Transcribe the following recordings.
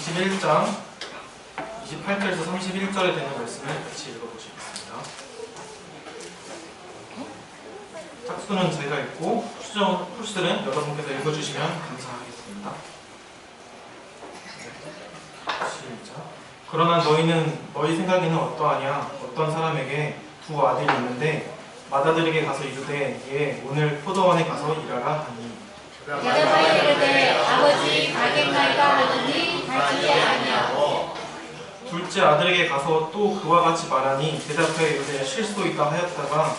21장 28절에서 31절에 되는 말씀을 같이 읽어보시겠습니다. 짝수는 제가 읽고 풀수는 여러분께서 읽어주시면 감사하겠습니다. 시작. 그러나 너희 생각에는 어떠하냐? 어떤 사람에게 두 아들이 있는데 맏아들에게 가서 이르되 얘 오늘 포도원에 가서 일하라 하니 대답하여 이르되 아버지 가겠나이다 하더니 가지 아니하고 둘째 아들에게 가서 또 그와 같이 말하니 대답하여 이르되 쉴 수 있다 하였다가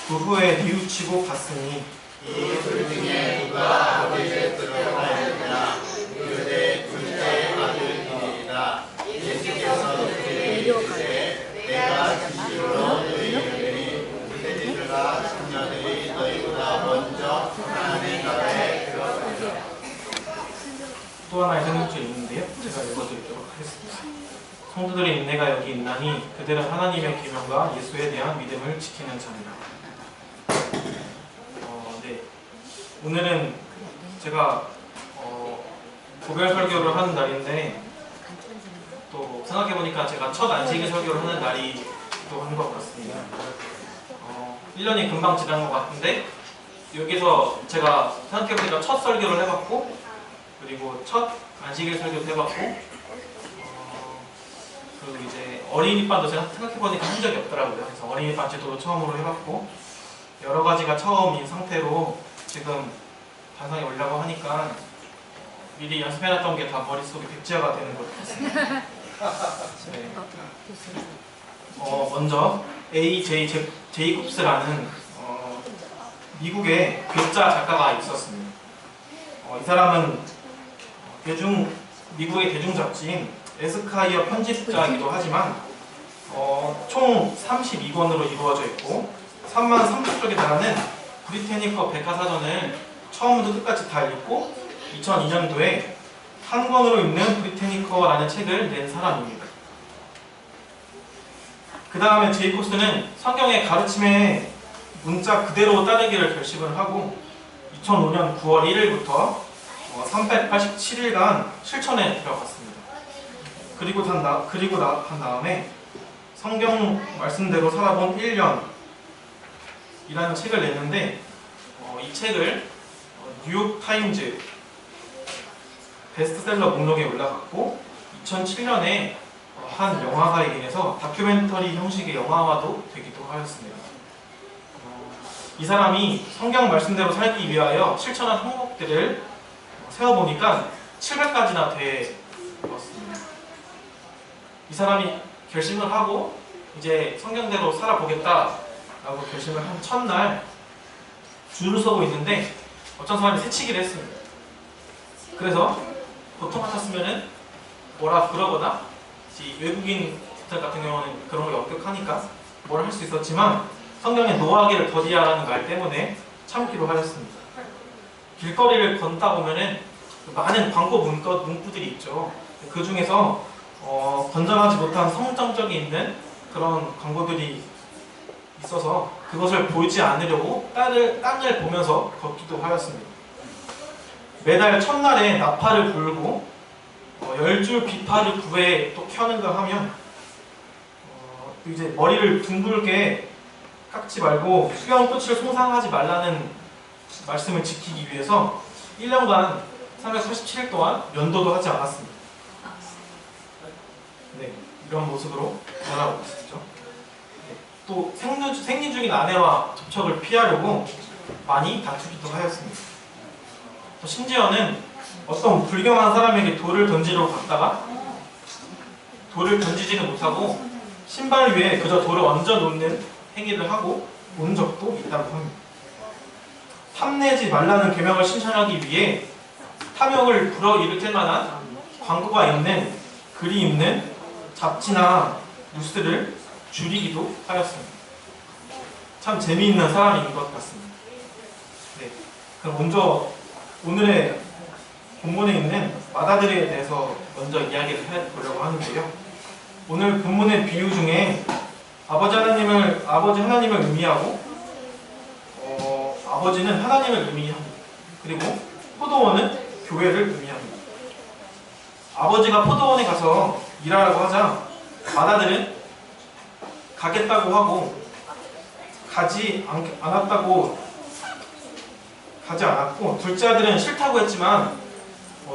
그 후에 뉘우치고 갔으니 이 둘 중에 누가 아버지의 뜻을 하였느냐? 이르되 둘째 아들이니이다. 예수께서 그에게 이르시되 내가 진실로 너희에게 너희들과 자녀들이 너희보다 먼저 하나님 나라에 들어가리라. 또 하나의 성경줄이 있는데요. 제가 읽어드리도록 하겠습니다. 성도들의 인내가 여기 있나니 그들은 하나님의 계명과 예수에 대한 믿음을 지키는 자니라. 네. 오늘은 제가 고별 설교를 하는 날인데 또 생각해보니까 제가 첫 안식일 설교를 하는 날이기도 한 것 같습니다. 1년이 금방 지난 것 같은데 여기서 제가 생각해보니까 첫 설교를 해봤고 그리고 첫 안식일 설교도 해봤고 그리고 이제 어린이반도 제가 생각해보니까 한 적이 없더라고요. 그래서 어린이반 제도도 처음으로 해봤고 여러 가지가 처음인 상태로 지금 반상에 오려고 하니까 미리 연습해놨던 게 다 머릿속에 백지화가 되는 것 같습니다. 네. 먼저 A.J. 제이콥스라는 미국의 괴짜 작가가 있었습니다. 이 사람은 미국의 대중 잡지인 에스콰이어 편집자이기도 하지만 총 32권으로 이루어져 있고 3만 3천쪽에 달하는 브리테니커 백과사전을 처음부터 끝까지 다 읽고 2002년도에 한 권으로 있는 브리테니커라는 책을 낸 사람입니다. 그 다음에 제이콥스는 성경의 가르침에 문자 그대로 따르기를 결심을 하고 2005년 9월 1일부터 387일간 실천에 들어갔습니다. 그리고 난 다음에 성경 말씀대로 살아본 1년이라는 책을 냈는데 이 책을 뉴욕타임즈 베스트셀러 목록에 올라갔고 2007년에 한 영화가에 인해서 다큐멘터리 형식의 영화화도 되기도 하였습니다. 이 사람이 성경 말씀대로 살기 위하여 실천한 항목들을 세어보니까 700가지나 되었습니다. 이 사람이 결심을 하고 이제 성경대로 살아보겠다라고 결심을 한 첫날 줄을 서고 있는데 어떤 사람이 새치기를 했습니다. 그래서 보통 같았으면은 뭐라 그러거나 외국인 같은 경우는 그런 걸 엄격하니까 뭘 할 수 있었지만 성경에 노하기를 더디하라는 말 때문에 참기로 하였습니다. 길거리를 걷다 보면은 많은 광고 문구들이 있죠. 그 중에서 건전하지 못한 성정적이 있는 그런 광고들이 있어서 그것을 보이지 않으려고 땅을 보면서 걷기도 하였습니다. 매달 첫날에 나팔을 불고 10줄 비파를 구해 또 켜는가 하면 이제 머리를 둥글게 깎지 말고 수염 끝을 손상하지 말라는 말씀을 지키기 위해서 1년간 387일 동안 면도도 하지 않았습니다. 네, 이런 모습으로 변하고 있었죠. 네, 또 생리 중인 아내와 접촉을 피하려고 많이 다투기도 하였습니다. 또 심지어는 어떤 불경한 사람에게 돌을 던지러 갔다가 돌을 던지지는 못하고 신발 위에 그저 돌을 얹어 놓는 행위를 하고 온 적도 있다고 합니다. 탐내지 말라는 계명을 실천하기 위해 탐욕을 불어일으킬 만한 광고가 있는 글이 있는 잡지나 뉴스를 줄이기도 하였습니다. 참 재미있는 사람인 것 같습니다. 네, 그럼 먼저 오늘의 본문에 있는 맏아들에 대해서 먼저 이야기를 해보려고 하는데요. 오늘 본문의 비유 중에 아버지 하나님을 의미하고 아버지는 하나님을 의미합니다. 그리고 포도원은 교회를 의미합니다. 아버지가 포도원에 가서 일하라고 하자 맏아들은 가겠다고 하고 가지 않았고 둘째 아들은 싫다고 했지만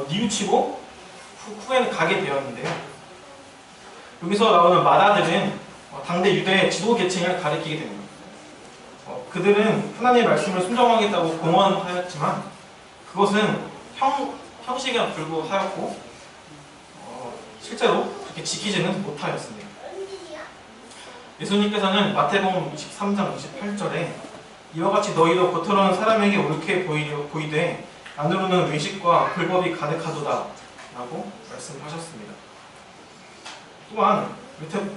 뉘우치고 후에는 가게 되었는데요. 여기서 나오는 맏아들은 당대 유대의 지도 계층을 가리키게 됩니다. 그들은 하나님의 말씀을 순종하겠다고 공언하였지만 그것은 형식에 불구하였고 실제로 그렇게 지키지는 못하였습니다. 예수님께서는 마태복음 23장 28절에 이와 같이 너희도 겉으로는 사람에게 옳게 보이되 안으로는 외식과 불법이 가득하도다 라고 말씀하셨습니다. 또한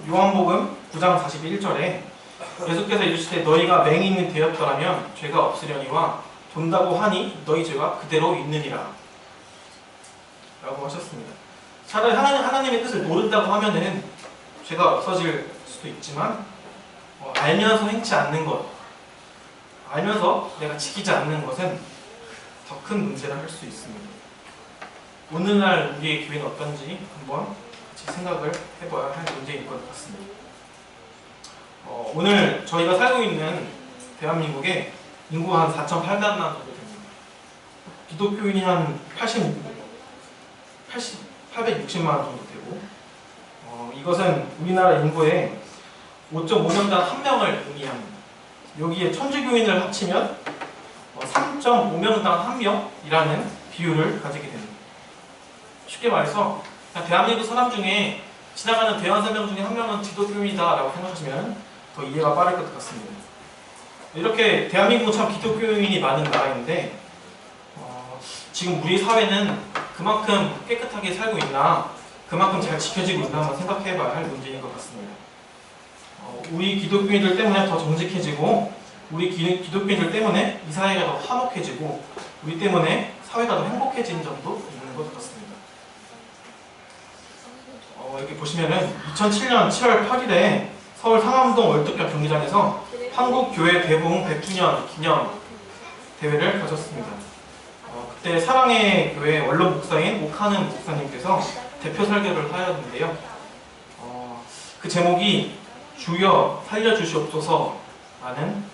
요한복음 9장 41절에 예수께서 이르시되 너희가 맹인이 되었더라면 죄가 없으려니와 본다고 하니 너희 죄가 그대로 있느니라 라고 하셨습니다. 차라리 하나님의 뜻을 모른다고 하면은 죄가 없어질 수도 있지만 알면서 행치 않는 것, 알면서 내가 지키지 않는 것은 더 큰 문제라 할 수 있습니다. 오늘날 우리의 교회는 어떤지 한번 같이 생각을 해봐야 할 문제인 것 같습니다. 오늘 저희가 살고 있는 대한민국에 인구 한 4,800만 정도 됩니다. 기독교인이 한 860만 정도 되고 이것은 우리나라 인구의 5.5명당 1명을 의미합니다. 여기에 천주교인을 합치면 3.5명당 1명이라는 비율을 가지게 됩니다. 쉽게 말해서 대한민국 사람 중에 지나가는 대한사명 중에 1명은 기독교인이다 라고 생각하시면 더 이해가 빠를 것 같습니다. 이렇게 대한민국은 참 기독교인이 많은 나라인데 지금 우리 사회는 그만큼 깨끗하게 살고 있나 그만큼 잘 지켜지고 있나 한번 생각해봐야 할 문제인 것 같습니다. 우리 기독교인들 때문에 더 정직해지고 우리 기독교인들 때문에 이 사회가 더 화목해지고 우리 때문에 사회가 더 행복해진 점도 있는 것 같습니다. 여기 보시면은 2007년 7월 8일에 서울 상암동 월드컵 경기장에서 한국교회 대부흥 100주년 기념 대회를 가졌습니다. 그때 사랑의 교회 원로 목사인 오카는 목사님께서 대표 설교를 하였는데요. 그 제목이 주여 살려주시옵소서라는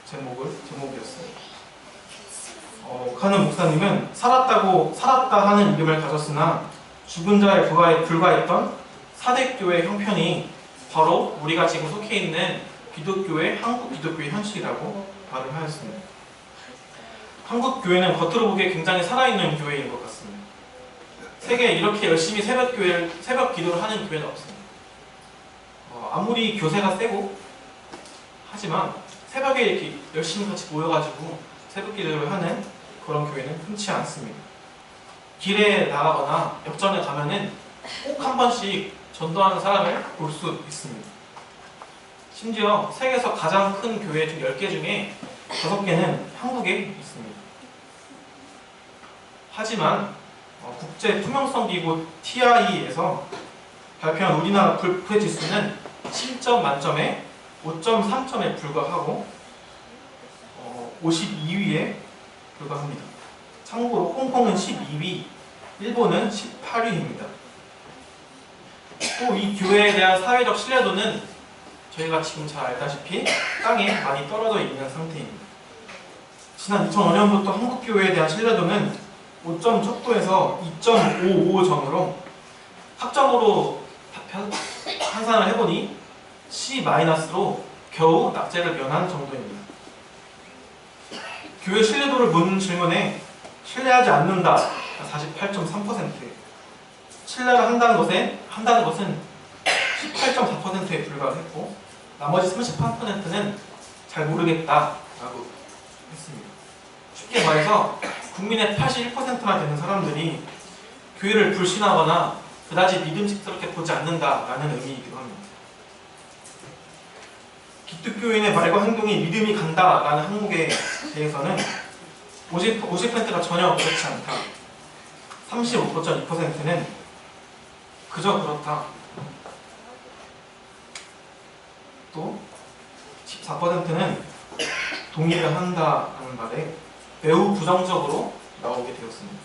제목이었습니다. 오카는 목사님은 살았다 하는 이름을 가졌으나 죽은 자에 불과했던 사대교회 형편이 바로 우리가 지금 속해 있는 기독교의 한국 기독교의 현실이라고 말을 하였습니다. 한국 교회는 겉으로 보기에 굉장히 살아있는 교회인 것 같습니다. 세계에 이렇게 열심히 새벽 기도를 하는 교회는 없습니다. 아무리 교세가 세고 하지만 새벽에 이렇게 열심히 같이 모여가지고 새벽 기도를 하는 그런 교회는 흔치 않습니다. 길에 나가거나 역전에 가면은 꼭 한 번씩 전도하는 사람을 볼 수 있습니다. 심지어 세계에서 가장 큰 교회 중 10개 중에 5개는 한국에 있습니다. 하지만 국제 투명성 기구 TI에서 발표한 우리나라 불프의 지수는 7점 만점에 5.3점에 불과하고 52위에 불과합니다. 참고로 홍콩은 12위, 일본은 18위입니다. 또 이 교회에 대한 사회적 신뢰도는 저희가 지금 잘 알다시피 땅에 많이 떨어져 있는 상태입니다. 지난 2005년부터 한국교회에 대한 신뢰도는 5점 척도에서 2.55점으로 학점으로 환산을 해보니 C-로 겨우 낙제를 면한 정도입니다. 교회 신뢰도를 묻는 질문에 신뢰하지 않는다 48.3%, 신뢰를 한다는 것은 18.4%에 불과했고 나머지 38%는 잘 모르겠다라고 했습니다. 쉽게 말해서 국민의 81%나 되는 사람들이 교회를 불신하거나 그다지 믿음직스럽게 보지 않는다라는 의미이기도 합니다. 기독교인의 말과 행동이 믿음이 간다라는 항목에 대해서는 50%가 전혀 그렇지 않다. 35.2%는 그저 그렇다. 또 14%는 동의를 한다는 말에 매우 부정적으로 나오게 되었습니다.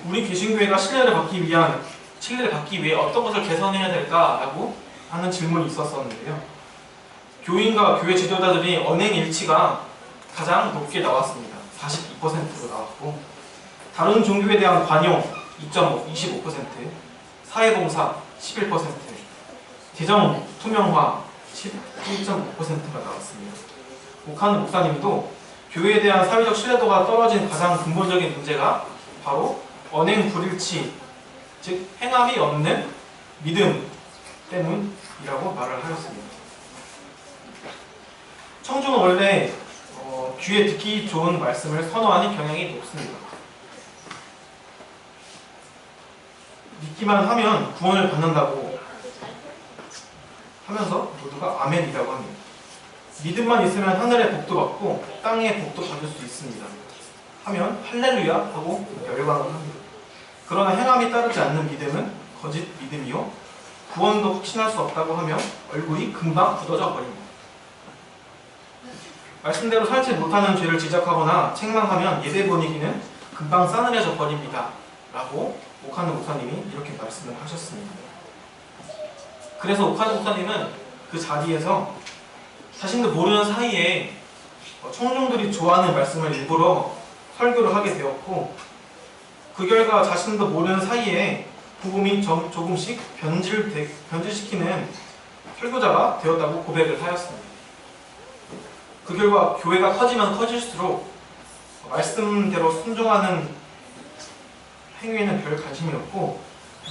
우리 개신교회가 신뢰를 받기 위해 어떤 것을 개선해야 될까라고 하는 질문이 있었었는데요. 교인과 교회 지도자들이 언행 일치가 가장 높게 나왔습니다. 42%로 나왔고, 다른 종교에 대한 관용 2.5, 25%, 사회봉사 11%, 재정 투명화 11.5%가 나왔습니다. 옥하는 목사님도 교회에 대한 사회적 신뢰도가 떨어진 가장 근본적인 문제가 바로 언행 불일치, 즉 행함이 없는 믿음 때문이라고 말을 하였습니다. 청중은 원래 귀에 듣기 좋은 말씀을 선호하는 경향이 높습니다. 믿기만 하면 구원을 받는다고 하면서 모두가 아멘이라고 합니다. 믿음만 있으면 하늘의 복도 받고 땅의 복도 받을 수 있습니다 하면 할렐루야 하고 열광을 합니다. 그러나 행함이 따르지 않는 믿음은 거짓 믿음이요 구원도 확신할 수 없다고 하면 얼굴이 금방 굳어져 버립니다. 말씀대로 살지 못하는 죄를 지적하거나 책망하면 예배 분위기는 금방 싸늘해져 버립니다 라고 옥하는 목사님이 이렇게 말씀을 하셨습니다. 그래서 옥하는 목사님은 그 자리에서 자신도 모르는 사이에 청중들이 좋아하는 말씀을 일부러 설교를 하게 되었고, 그 결과 자신도 모르는 사이에 복음이 조금씩 변질시키는 설교자가 되었다고 고백을 하였습니다. 그 결과 교회가 커지면 커질수록 말씀대로 순종하는 행위에는 별 관심이 없고,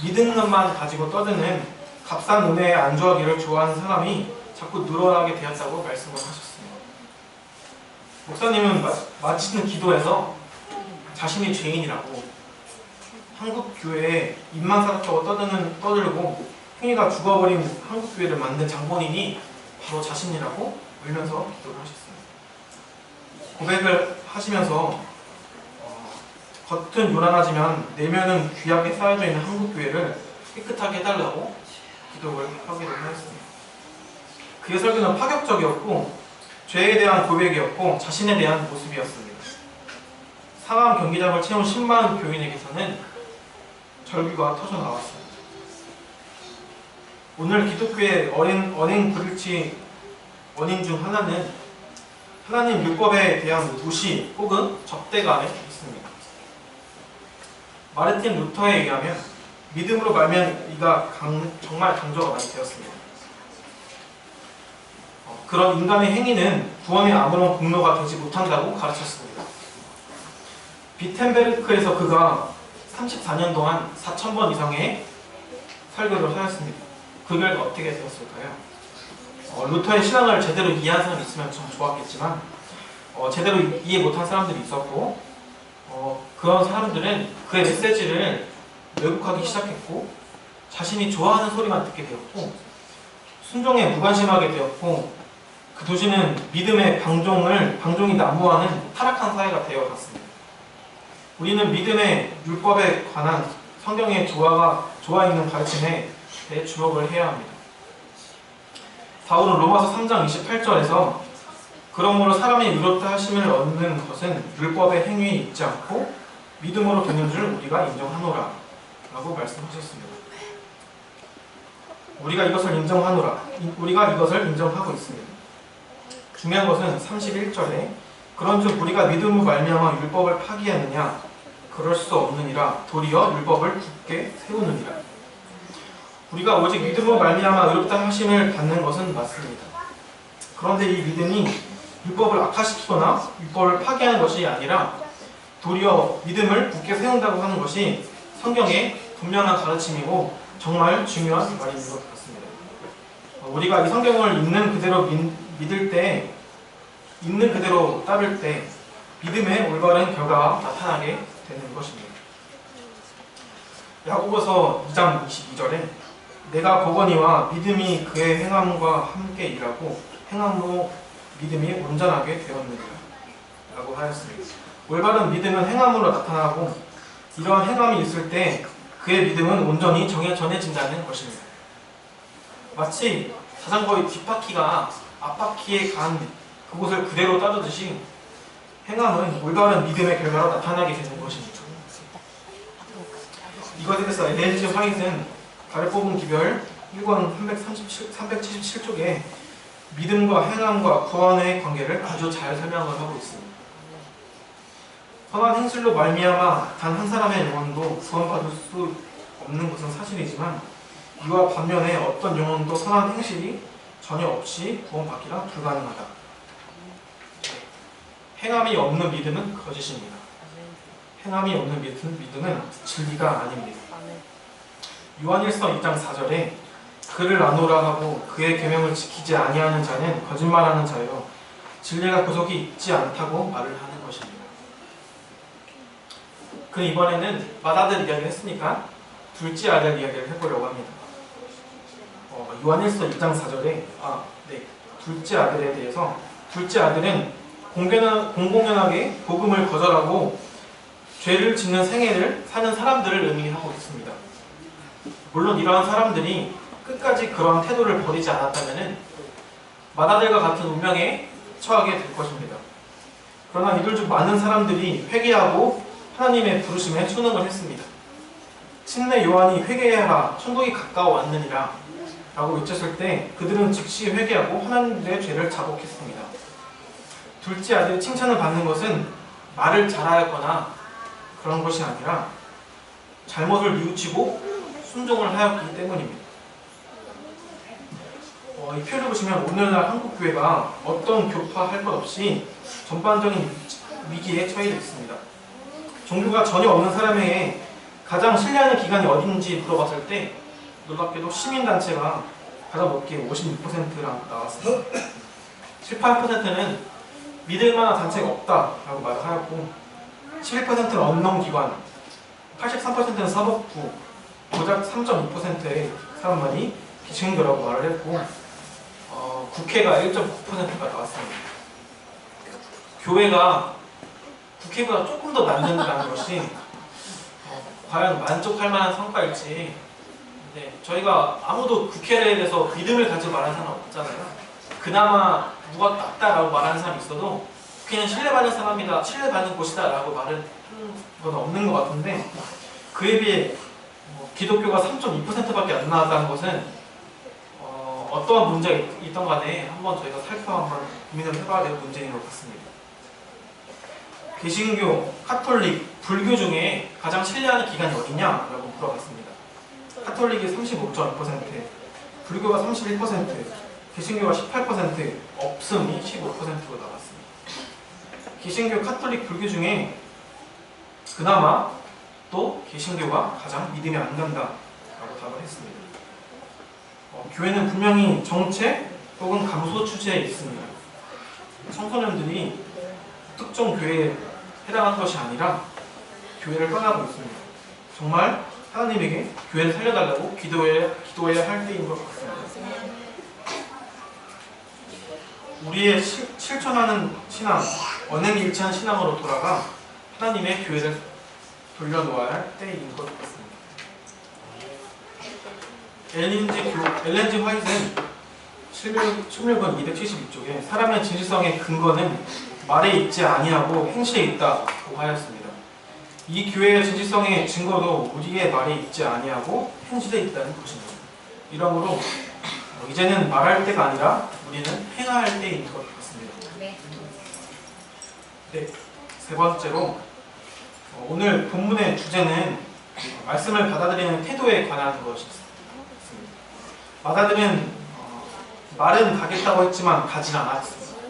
믿는 것만 가지고 떠드는 값싼 은혜에 안주하기를 좋아하는 사람이 자꾸 늘어나게 되었다고 말씀을 하셨습니다. 목사님은 마치는 기도에서 자신이 죄인이라고, 한국 교회에 입만 살았다고 떠들고 흥이가 죽어버린 한국 교회를 만든 장본인이 바로 자신이라고 울면서 기도를 하셨습니다. 고백을 하시면서 겉은 요란하지만 내면은 귀하게 쌓여져 있는 한국 교회를 깨끗하게 해달라고 기도를 하기도 하였습니다. 그의 설교는 파격적이었고 죄에 대한 고백이었고 자신에 대한 모습이었습니다. 상암 경기장을 채운 10만 교인에게서는 절규가 터져 나왔습니다. 오늘 기독교의 언행 불일치 원인 중 하나는 하나님 율법에 대한 무시 혹은 적대감에 있습니다. 마르틴 루터에 의하면 믿음으로 말미암아 정말 강조가 많이 되었습니다. 그런 인간의 행위는 구원에 아무런 공로가 되지 못한다고 가르쳤습니다. 비텐베르크에서 그가 34년 동안 4,000번 이상의 설교를 하였습니다. 그 결과 어떻게 되었을까요? 루터의 신앙을 제대로 이해한 사람이 있으면 참 좋았겠지만 제대로 이해 못한 사람들이 있었고 그런 사람들은 그의 메시지를 왜곡하기 시작했고 자신이 좋아하는 소리만 듣게 되었고 순종에 무관심하게 되었고 그 도시는 믿음의 방종이 난무하는 타락한 사회가 되어갔습니다. 우리는 믿음의 율법에 관한 성경의 조화 있는 가르침에 대해 주목을 해야 합니다. 바울은 로마서 3장 28절에서 그러므로 사람이 의롭다 하심을 얻는 것은 율법의 행위에 있지 않고 믿음으로 되는 줄 우리가 인정하노라 라고 말씀하셨습니다. 우리가 이것을 인정하고 있습니다. 중요한 것은 31절에 그런즉 우리가 믿음으로 말미암아 율법을 파기하느냐 그럴 수 없느니라 도리어 율법을 굳게 세우느니라. 우리가 오직 믿음으로 말미암아 의롭다 하심을 받는 것은 맞습니다. 그런데 이 믿음이 율법을 악화시키거나 율법을 파기하는 것이 아니라 도리어 믿음을 굳게 세운다고 하는 것이 성경의 분명한 가르침이고 정말 중요한 말인 것 같습니다. 우리가 이 성경을 있는 그대로 믿을 때, 있는 그대로 따를 때 믿음의 올바른 결과가 나타나게 되는 것입니다. 야고보서 2장 22절에 내가 보거니와 믿음이 그의 행함과 함께 일하고 행함으로 믿음이 온전하게 되었느니라 라고 하였습니다. 올바른 믿음은 행함으로 나타나고 이러한 행함이 있을 때 그의 믿음은 온전히 전해진다는 것입니다. 마치 자전거의 뒷바퀴가 앞바퀴에 간 그곳을 그대로 따르듯이 행함은 올바른 믿음의 결과로 나타나게 되는 것입니다. 이것에서 엘렌지 화이트는 달을 뽑은 기별 1권 377쪽에 믿음과 행함과 구원의 관계를 아주 잘 설명을 하고 있습니다. 선한 행실로 말미암아 단 한 사람의 영혼도 구원받을 수 없는 것은 사실이지만 이와 반면에 어떤 영혼도 선한 행실이 전혀 없이 구원받기가 불가능하다. 행함이 없는 믿음은 거짓입니다. 행함이 없는 믿음은 진리가 아닙니다. 요한일서 2장 4절에 그를 나누라 하고 그의 계명을 지키지 아니하는 자는 거짓말하는 자요 진리가 구속이 있지 않다고 말을 하는 것입니다. 그 이번에는 맏아들 이야기를 했으니까 둘째 아들 이야기를 해보려고 합니다. 요한일서 2장 4절에 둘째 아들에 대해서 둘째 아들은 공공연하게 복음을 거절하고 죄를 짓는 생애를 사는 사람들을 의미하고 있습니다. 물론 이러한 사람들이 끝까지 그러한 태도를 버리지 않았다면 맏아들과 같은 운명에 처하게 될 것입니다. 그러나 이들 중 많은 사람들이 회개하고 하나님의 부르심에 순응을 했습니다. 침례 요한이 회개하라 천국이 가까워왔느니라 라고 외쳤을 때 그들은 즉시 회개하고 하나님의 죄를 자복했습니다. 둘째 아들이 칭찬을 받는 것은 말을 잘하였거나 그런 것이 아니라 잘못을 뉘우치고 순종을 하였기 때문입니다. 이 표를 보시면 오늘날 한국교회가 어떤 교파할 것 없이 전반적인 위기에 처해 있습니다. 종교가 전혀 없는 사람에게 가장 신뢰하는 기관이 어딘지 물어봤을 때 놀랍게도 시민단체가 가장 높게 56%랑 나왔습니다. 18%는 믿을 만한 단체가 없다라고 말을 하였고 11%는 언론기관, 83%는 사법부, 고작 3.2%의 사람만이 기층교라고 말을 했고 국회가 1.9%가 나왔습니다. 교회가 국회보다 조금 더 낫는다는 것이 과연 만족할 만한 성과일지 저희가 아무도 국회에 대해서 믿음을 가지고 말하는 사람 없잖아요. 그나마 누가 낫다라고 말하는 사람이 있어도 국회는 신뢰받는 사람이다, 신뢰받는 곳이다 라고 말은 건 없는 것 같은데 그에 비해 기독교가 3.2%밖에 안 나왔다는 것은 어떠한 문제가 있던 간에 한번 저희가 한번 고민을 해봐야 될 문제인 것 같습니다. 개신교, 카톨릭, 불교 중에 가장 신뢰하는 기관이 어디냐라고 물어봤습니다. 카톨릭이 35.2%, 불교가 31%, 개신교가 18%, 없음이 15%로 나왔습니다. 개신교, 카톨릭, 불교 중에 그나마 또 개신교가 가장 믿음이 안 간다라고 답을 했습니다. 교회는 분명히 정체 혹은 감소 추세에 있습니다. 청소년들이 특정 교회에 해당하는 것이 아니라 교회를 떠나고 있습니다. 정말 하나님에게 교회를 살려달라고 기도해야 할 때인 것 같습니다. 우리의 실천하는 신앙, 언행일치한 신앙으로 돌아가 하나님의 교회를 돌려놓아야 할 때인 것 같습니다. 엘렌지 화이트는 16권 272쪽에 사람의 진실성의 근거는 말에 있지 아니하고 행실에 있다고 하였습니다. 이 교회의 진실성의 증거도 우리의 말에 있지 아니하고 행실에 있다는 것입니다. 이러므로 이제는 말할 때가 아니라 우리는 행할 때인 것 같습니다. 네, 세 번째로 오늘 본문의 주제는 말씀을 받아들이는 태도에 관한 것입니다. 맏아들은 말은 가겠다고 했지만 가진 않았습니다.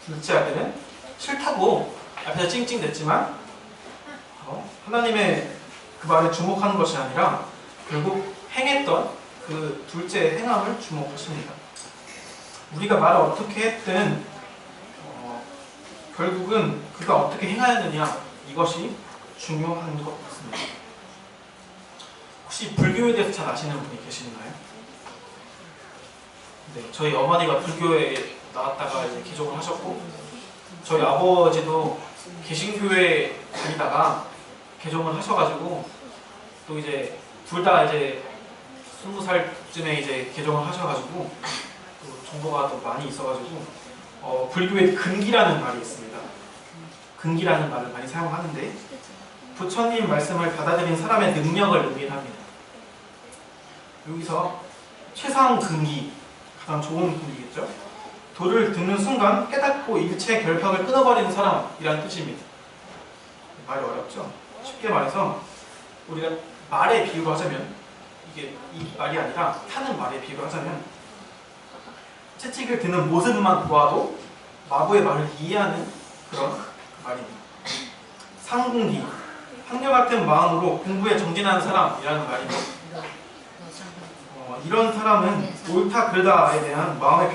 둘째 아들은 싫다고 앞에서 찡찡댔지만 하나님의 그 말에 주목하는 것이 아니라 결국 행했던 그 둘째의 행함을 주목하십니다. 우리가 말을 어떻게 했든 결국은 그가 어떻게 행하였느냐 이것이 중요한 것 같습니다. 혹시 불교에 대해서 잘 아시는 분이 계시나요? 네, 저희 어머니가 불교에 나왔다가 이제 개종을 하셨고 저희 아버지도 개신교에 다니다가 개종을 하셔가지고 또 이제 둘 다 이제 20살쯤에 이제 개종을 하셔가지고 또 정보가 더 많이 있어가지고 불교에 근기라는 말이 있습니다. 근기라는 말을 많이 사용하는데 부처님 말씀을 받아들인 사람의 능력을 의미합니다. 여기서 최상근기, 가장 좋은 근기겠죠. 도를 듣는 순간 깨닫고 일체 결박을 끊어버리는 사람이라는 뜻입니다. 말이 어렵죠? 쉽게 말해서 우리가 말에 비유를 하자면, 이게 이 말이 아니라 타는 말에 비유를 하자면, 채찍을 드는 모습만 보아도 마부의 말을 이해하는 그런 말입니다. 상근기, 한결같은 마음으로 공부에 정진하는 사람이라는 말입니다. 이런 사람은 옳다 그르다에 대한 마음의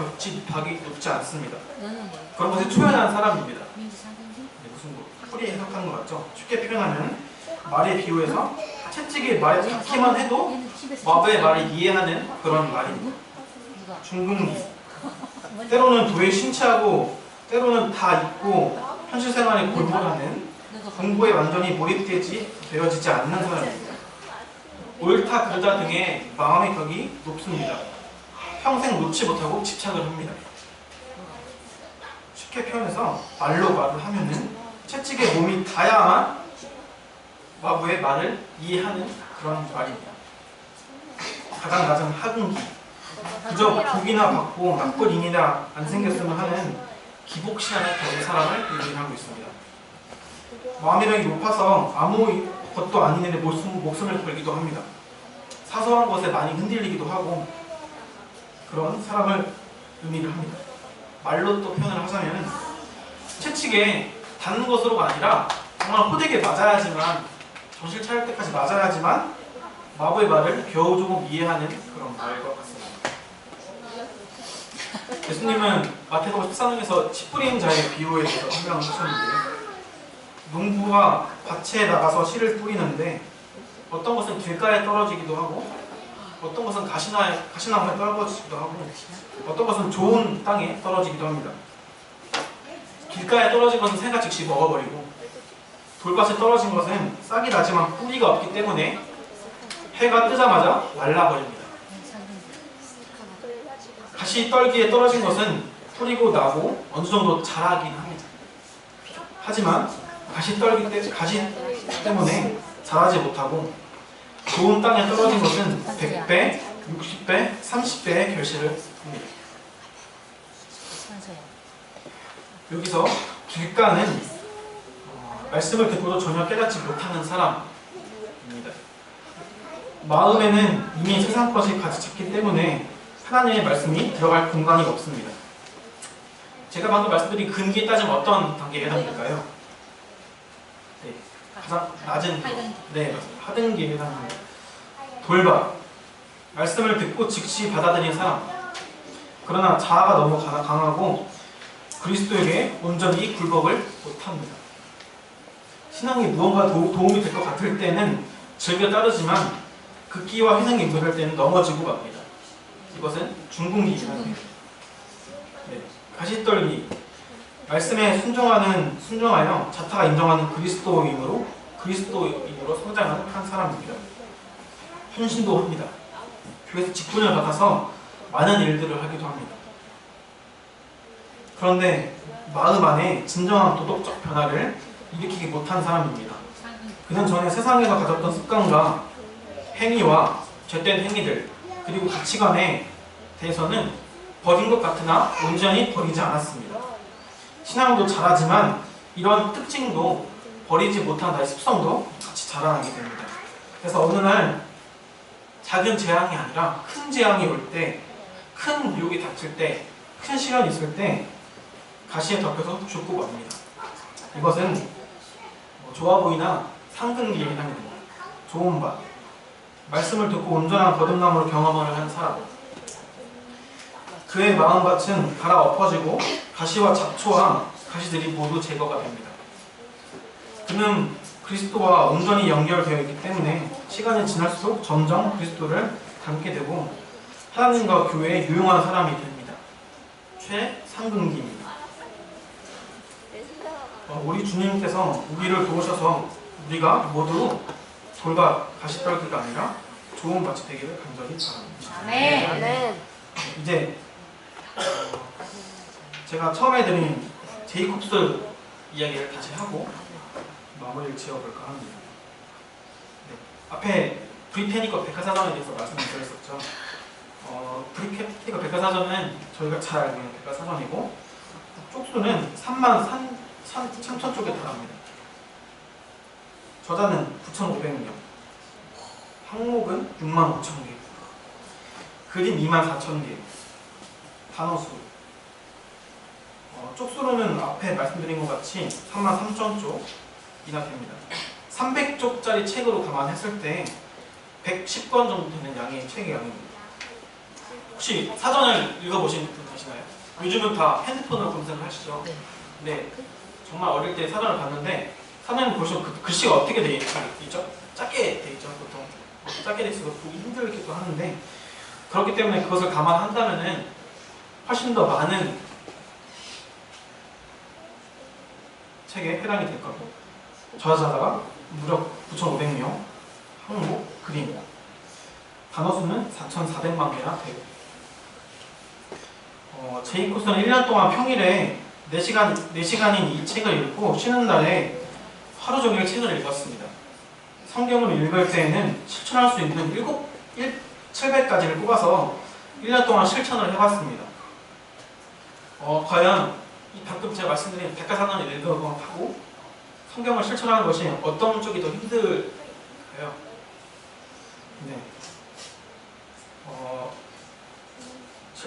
벽이 높지 않습니다. 그런 것에 초연한 사람입니다. 무슨 풀이 해석하는 것 같죠? 쉽게 표현하면 말에 비유해서 채찍이 말에 닿기만 해도 마부의 말을 이해하는 그런 말입니다. 중근기, 때로는 도에 심취하고 때로는 다 잊고 현실 생활에 골몰하는, 공부에 완전히 몰입되어지지 않는 사람입니다. 옳다 그르다 등의 마음의 벽이 높습니다. 평생 놓지 못하고 집착을 합니다. 쉽게 표현해서 말로 말을 하면은 채찍에 몸이 닿아야만 마부의 말을 이해하는 그런 말입니다. 가장 낮은 하근기, 그저 복이나 받고 나쁜 인이나 안 생겼으면 하는 기복신앙을 가진 사람을 의미하고 있습니다. 마음의 벽이 높아서 아무것도 아닌 일에 목숨을 걸기도 합니다. 사소한 것에 많이 흔들리기도 하고 그런 사람을 의미를 합니다. 말로 또 표현을 하자면 채찍에 닿는 것으로가 아니라 정말 호되게 맞아야지만, 정신 차릴 때까지 맞아야지만 마부의 말을 겨우 조금 이해하는 그런 말과 같습니다. 예수님은 마태복음 14장에서 씨 뿌린 자의 비유에 대해서 설명을 하셨는데요. 농부가 밭에 나가서 씨를 뿌리는데 어떤 것은 길가에 떨어지기도 하고 어떤 것은 가시나무에 떨어지기도 하고 어떤 것은 좋은 땅에 떨어지기도 합니다. 길가에 떨어진 것은 새가 즉시 먹어버리고 돌밭에 떨어진 것은 싹이 나지만 뿌리가 없기 때문에 해가 뜨자마자 말라버립니다. 가시떨기에 떨어진 것은 뿌리고 나고 어느 정도 자라긴 합니다. 하지만 가시 때문에 자라지 못하고 좋은 땅에 떨어진 것은 100배, 60배, 30배의 결실을 합니다. 여기서 길가는 말씀을 듣고도 전혀 깨닫지 못하는 사람입니다. 마음에는 이미 세상 것이 가득 찼기 때문에 하나님의 말씀이 들어갈 공간이 없습니다. 제가 방금 말씀드린 근기에 따지면 어떤 단계에 해당될까요? 네, 가장 낮은, 네, 맞습니다. 하등기에 해당합니다. 돌박, 말씀을 듣고 즉시 받아들인 사람. 그러나 자아가 너무 강하고 그리스도에게 온전히 굴복을 못합니다. 신앙이 무언가 도움이 될 것 같을 때는 즐겨 따르지만 극기와 희생이 무할 때는 넘어지고 맙니다. 이것은 중궁기입니다. 네, 가시떨기, 말씀에 순종하여 자타가 인정하는 그리스도인으로 성장하는 한 사람입니다. 헌신도 합니다. 교회에서 직분을 받아서 많은 일들을 하기도 합니다. 그런데 마음 안에 진정한 도덕적 변화를 일으키지 못한 사람입니다. 그는 전에 세상에서 가졌던 습관과 행위와 죄된 행위들 그리고 가치관에 대해서는 버린 것 같으나 온전히 버리지 않았습니다. 신앙도 잘하지만 이런 특징도 버리지 못한 나의 습성도 같이 자라나게 됩니다. 그래서 어느 날 작은 재앙이 아니라 큰 재앙이 올 때, 큰 유혹이 닥칠 때, 큰 시련이 있을 때 가시에 덮여서 죽고 맙니다. 이것은 조화보이나 상근기에 해당됩니다. 좋은 밭, 말씀을 듣고 온전한 거듭남으로 경험을 한 사람. 그의 마음밭은 갈아 엎어지고 가시와 잡초와 가시들이 모두 제거가 됩니다. 그는 그리스도와 온전히 연결되어 있기 때문에 시간이 지날수록 점점 그리스도를 닮게 되고 하나님과 교회에 유용한 사람이 됩니다. 최상근기입니다. 우리 주님께서 우리를 도우셔서 우리가 모두 돌밭, 가시떨기가 아니라 좋은 밭이 되기를 간절히 바랍니다. 아멘. 이제 제가 처음에 드린 제이콥스 이야기를 다시 하고 마무리를 지어볼까 합니다. 앞에 브리테니커 백과사전에 대해서 말씀을 드렸었죠. 브리테니커 백과사전은 저희가 잘 알고 있는 백과사전이고 쪽수는 3만 3천 쪽에 달합니다. 저자는 9,500명, 항목은 6만 5천 개, 그림 2만 4천 개, 단어수 쪽수로는 앞에 말씀드린 것 같이 3만 3천 쪽이나 됩니다. 300쪽짜리 책으로 감안했을 때 110권 정도 되는 양의 책의 양입니다. 혹시 사전을 읽어보신 분 계시나요? 요즘은 다 핸드폰으로 검색을 하시죠? 네. 정말 어릴 때 사전을 봤는데 사전을 보시면 그 글씨가 어떻게 되어 있죠? 작게 되어 있죠, 보통. 작게 되어 있어서 보기 힘들기도 하는데 그렇기 때문에 그것을 감안한다면은 훨씬 더 많은 책에 해당이 될 거고 저자가 무려 9,500명, 항목, 그림, 단어수는 4,400만 개나 되고 제2 코스는 1년 동안 평일에 4시간인 이 책을 읽고 쉬는 날에 하루 종일 책을 읽었습니다. 성경을 읽을 때에는 실천할 수 있는 700가지를 뽑아서 1년 동안 실천을 해봤습니다. 과연 방금 제가 말씀드린 백과사전을 읽어하고 성경을 실천하는 것이 어떤 쪽이 더 힘들까요? 네.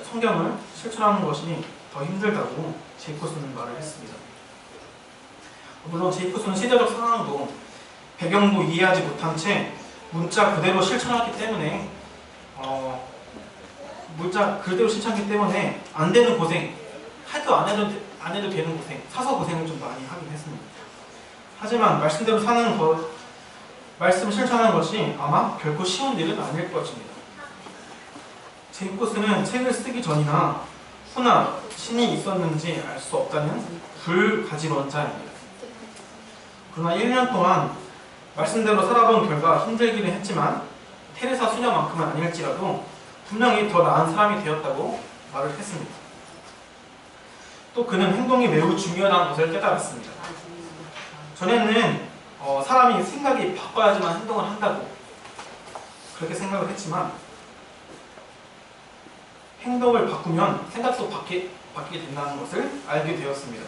성경을 실천하는 것이 더 힘들다고 제이코스는 말을 했습니다. 물론 제이코스는 시대적 상황도 배경도 이해하지 못한 채 문자 그대로 실천하기 때문에 문자 그대로 실천하기 때문에 안 되는 고생, 하도 안 해도 되는 고생, 사서 고생을 좀 많이 하긴 했습니다. 하지만 말씀대로 사는 것, 말씀 실천하는 것이 아마 결코 쉬운 일은 아닐 것입니다. 제이코스는 책을 쓰기 전이나 후나 신이 있었는지 알 수 없다는 불가지론자입니다. 그러나 1년 동안 말씀대로 살아본 결과 힘들기는 했지만 테레사 수녀만큼은 아닐지라도 분명히 더 나은 사람이 되었다고 말을 했습니다. 또 그는 행동이 매우 중요하다는 것을 깨달았습니다. 전에는 사람이 생각이 바빠야지만 행동을 한다고 그렇게 생각을 했지만 행동을 바꾸면 생각도 바뀌게 된다는 것을 알게 되었습니다.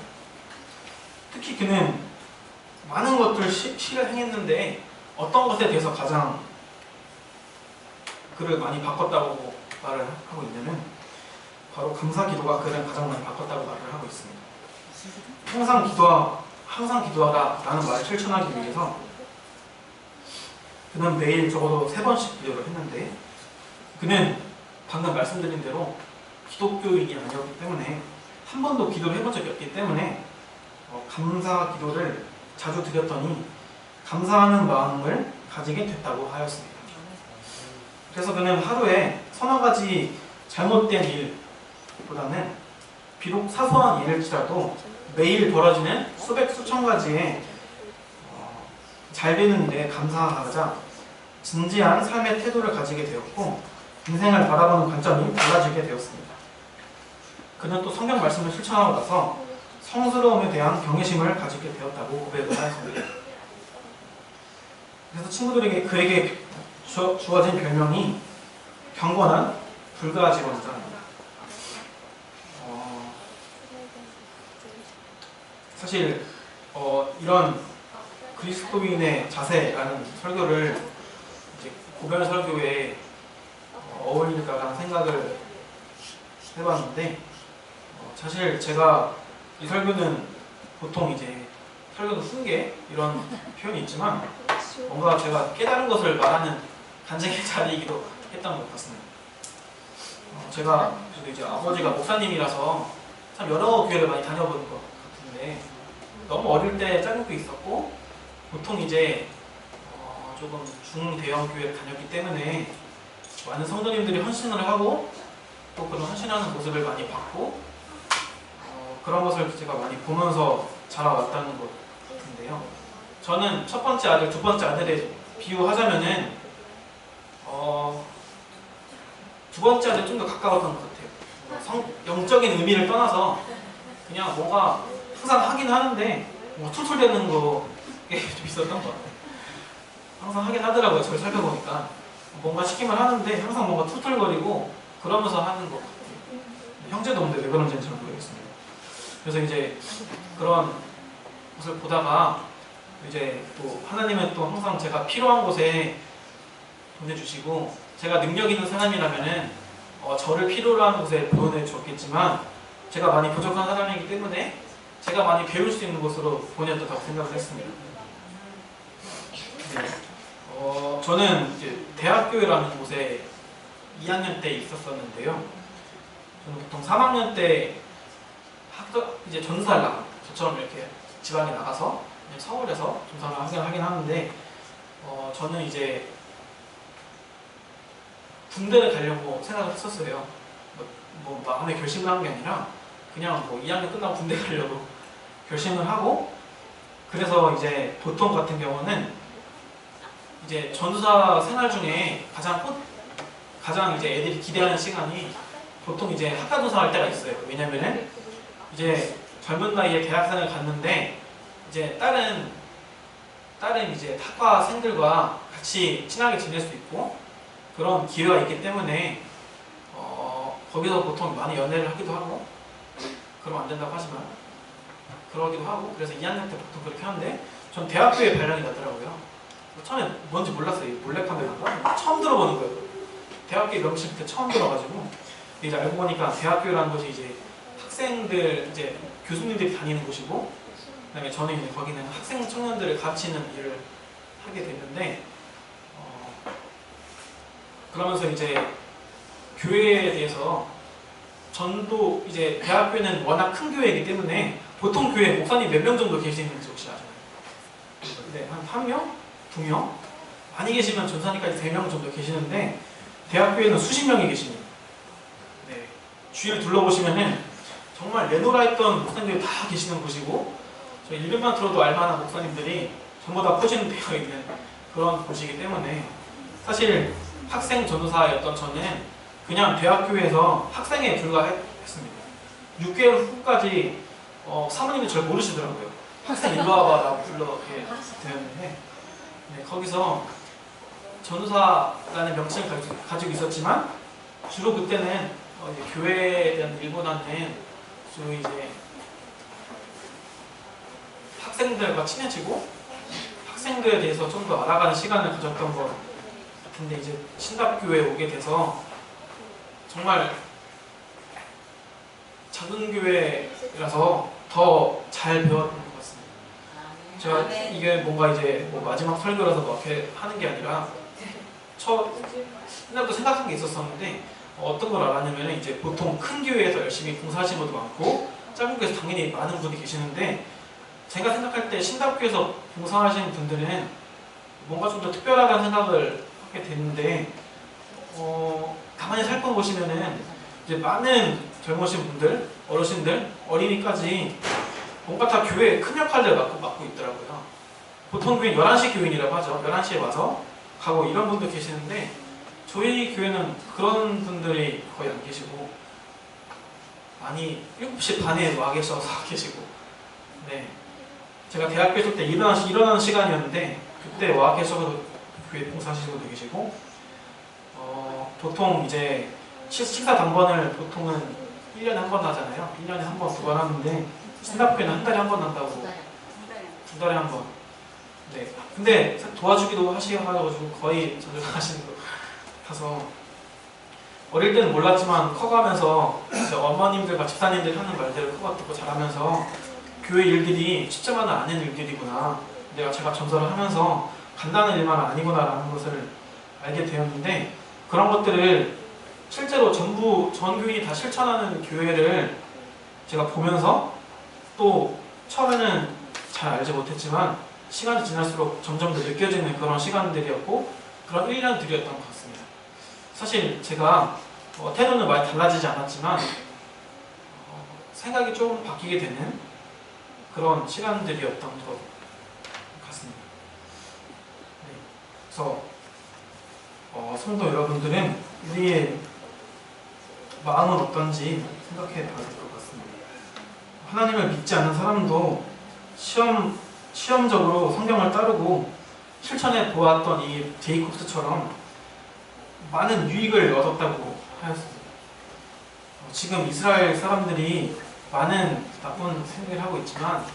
특히 그는 많은 것들을 시를 행했는데 어떤 것에 대해서 가장 그를 많이 바꿨다고 말을 하고 있냐면 바로 감사 기도가 그를 가장 많이 바꿨다고 말을 하고 있습니다. 항상 기도하라 라는 말을 실천하기 위해서 그는 매일 적어도 3번씩 기도를 했는데 그는 방금 말씀드린 대로 기독교인이 아니었기 때문에 한 번도 기도를 해본 적이 없기 때문에 감사 기도를 자주 드렸더니 감사하는 마음을 가지게 됐다고 하였습니다. 그래서 그는 하루에 서너 가지 잘못된 일보다는 비록 사소한 일일지라도 매일 벌어지는 수천 가지의 잘 되는 일에 감사하자 진지한 삶의 태도를 가지게 되었고 인생을 바라보는 관점이 달라지게 되었습니다. 그는 또 성경 말씀을 실천하고 나서 성스러움에 대한 경외심을 가지게 되었다고 고백을 하였습니다. 그래서 친구들에게 그에게 주어진 별명이 경건한 불가지론자입니다. 사실 이런 그리스도인의 자세라는 설교를 이제 고별 설교에 어울릴까라는 생각을 해봤는데 사실 제가 이 설교는 보통 이제 설교도 훈계 이런 표현이 있지만 뭔가 제가 깨달은 것을 말하는 간증의 자리이기도 했던 것 같습니다. 제가 이제 아버지가 목사님이라서 참 여러 교회를 많이 다녀본 것 같은데 너무 어릴 때 짜증도 있었고 보통 이제 조금 중대형 교회를 다녔기 때문에 많은 성도님들이 헌신을 하고 또 그런 헌신하는 모습을 많이 봤고 그런 것을 제가 많이 보면서 자라왔다는 것 같은데요. 저는 첫 번째 아들, 두 번째 아들에 비유하자면은 두 번째 아들 좀 더 가까웠던 것 같아요. 영적인 의미를 떠나서 그냥 뭔가 항상 하긴 하는데 뭔가 툴툴대는 거에 좀 있었던 것 같아요. 항상 하긴 하더라고요. 저를 살펴보니까 뭔가 시키면 하는데 항상 뭔가 툴툴거리고 그러면서 하는 것 같아요. 형제도 없는데 왜 그런지는 잘 모르겠습니다. 그래서 이제 그런 것을 보다가 이제 또 하나님은 또 항상 제가 필요한 곳에 보내주시고, 제가 능력 있는 사람이라면은 저를 필요로 하는 곳에 보내주었겠지만 제가 많이 부족한 사람이기 때문에 제가 많이 배울 수 있는 곳으로 보내줬다고 생각을 했습니다. 네. 저는 이제 대학교라는 곳에 2학년 때 있었었는데요. 저는 보통 3학년 때 이제 전사를 나가, 저처럼 이렇게 지방에 나가서 그냥 서울에서 전사를 하긴 하는데, 저는 이제 군대를 가려고 생각을 했었어요. 뭐 마음에 결심을 한 게 아니라 그냥 뭐 2학년 끝나고 군대 가려고 결심을 하고, 그래서 이제 보통 같은 경우는 이제 전사 생활 중에 가장 이제 애들이 기대하는 시간이 보통 이제 학과도사 할 때가 있어요. 왜냐면은 이제 젊은 나이에 대학생을 갔는데 이제 다른 이제 학과생들과 같이 친하게 지낼 수 있고 그런 기회가 있기 때문에 거기서 보통 많이 연애를 하기도 하고, 그러면 안 된다고 하지만 그러기도 하고, 그래서 2학년 때 보통 그렇게 하는데 전 대학교에 발령이 나더라고요. 처음에 뭔지 몰랐어요. 몰래카메라인가? 처음 들어보는 거예요. 대학교에 명칭 때 처음 들어가지고, 이제 알고 보니까 대학교라는 곳이 이제 학생들, 이제 교수님들이 다니는 곳이고, 그다음에 저는 이제 거기는 학생 청년들을 가르치는 일을 하게 됐는데, 그러면서 이제 교회에 대해서 전도, 이제 대학교는 워낙 큰 교회이기 때문에 보통 교회 목사님 몇 명 정도 계시는지 혹시 아세요? 네, 한 명? 2명? 많이 계시면 전사님까지 3명 정도 계시는데 대학교에는 수십 명이 계십니다. 네, 주위를 둘러보시면은 정말 내노라 했던 목사님들이 다 계시는 곳이고, 저 이름만 들어도 알만한 목사님들이 전부 다 포진되어 있는 그런 곳이기 때문에 사실 학생 전도사였던 저는 그냥 대학교에서 학생에 불과했습니다. 6개월 후까지 사모님이 저를 모르시더라고요. 학생 일로 와봐 라고 불러게 되었는데, 네, 거기서 전도사라는 명칭을 가지고 있었지만 주로 그때는 이제 교회에 대한 일보다는 주로 이제 학생들과 친해지고 학생들에 대해서 좀 더 알아가는 시간을 가졌던 것 같은데, 이제 신답교회에 오게 돼서 정말 작은 교회라서 더 잘 배웠던 것 같습니다. 제가 이게 뭔가 이제 뭐 마지막 설교라서 뭐 이렇게 하는 게 아니라 옛날부터 생각한 게 있었었는데, 어떤 걸 알았냐면 이제 보통 큰 교회에서 열심히 봉사하시는 분도 많고 작은 교회에서 당연히 많은 분이 계시는데, 제가 생각할 때 신답교에서 봉사하시는 분들은 뭔가 좀 더 특별하다는 생각을 하게 됐는데, 가만히 살펴보시면은 이제 많은 젊으신 분들, 어르신들, 어린이까지 뭔가 다 교회에 큰 역할을 맡고 있더라고요. 보통 교회는 11시 교인이라고 하죠. 11시에 와서 가고 이런 분도 계시는데 저희 교회는 그런 분들이 거의 안 계시고, 많이 7시 반에 와 계셔서 계시고, 네, 제가 대학교 있을 때 일어나는 시간이었는데 그때 와 계셔서 교회 봉사하시는 분도 계시고, 보통 이제 식사 당번을 보통은 1년에 한 번 하잖아요. 1년에 한 번, 2번 하는데 신답교회는 한 달에 한 번 한다고. 2달에 한 번. 네. 근데 도와주기도 하셔가지고 거의 자주 하시는 것 같아서, 어릴 때는 몰랐지만 커가면서 어머님들과 집사님들 하는 말들을 커가 듣고 자라면서 교회 일들이 쉽지만은 않은 일들이구나, 제가 전설을 하면서 간단한 일만 아니구나라는 것을 알게 되었는데, 그런 것들을 실제로 전부 전 교인이 다 실천하는 교회를 제가 보면서 또 처음에는 잘 알지 못했지만 시간이 지날수록 점점 더 느껴지는 그런 시간들이었고 그런 1년들이었던 것 같습니다. 사실 제가 태도는 많이 달라지지 않았지만 생각이 좀 바뀌게 되는 그런 시간들이었던 것 같습니다. 네. 그래서 성도 여러분들은 우리의 마음은 어떤지 생각해 봐야 될 것 같습니다. 하나님을 믿지 않는 사람도 시험적으로 성경을 따르고 실천해 보았던 이 제이콥스처럼 많은 유익을 얻었다고 하였습니다. 지금 이스라엘 사람들이 많은 나쁜 생각을 하고 있지만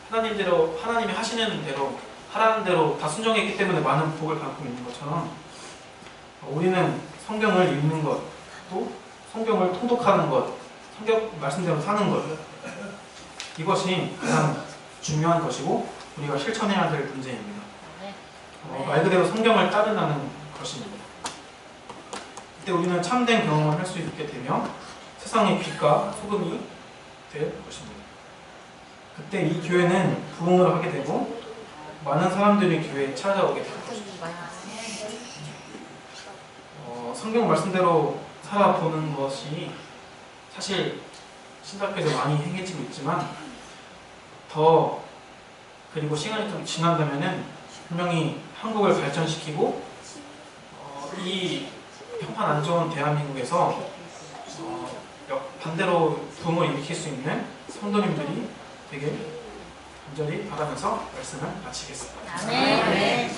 하나님이 하시는 대로 하라는 대로 다 순종했기 때문에 많은 복을 받고 있는 것처럼 우리는 성경을 읽는 것, 또 성경을 통독하는 것, 성경 말씀대로 사는 것, 이것이 가장 중요한 것이고 우리가 실천해야 될 문제입니다. 말 그대로 성경을 따르라는 것입니다. 이때 우리는 참된 경험을 할 수 있게 되며 세상의 빛과 소금이 될 것입니다. 그때 이 교회는 부흥을 하게 되고 많은 사람들이 교회에 찾아오게 될 것입니다. 성경 말씀대로 살아보는 것이 사실 신학교에서 많이 행해지고 있지만 그리고 시간이 좀 지난다면은 분명히 한국을 발전시키고 이 평판 안 좋은 대한민국에서 반대로 부흥을 일으킬 수 있는 성도님들이 되길 간절히 바라면서 말씀을 마치겠습니다. 아멘.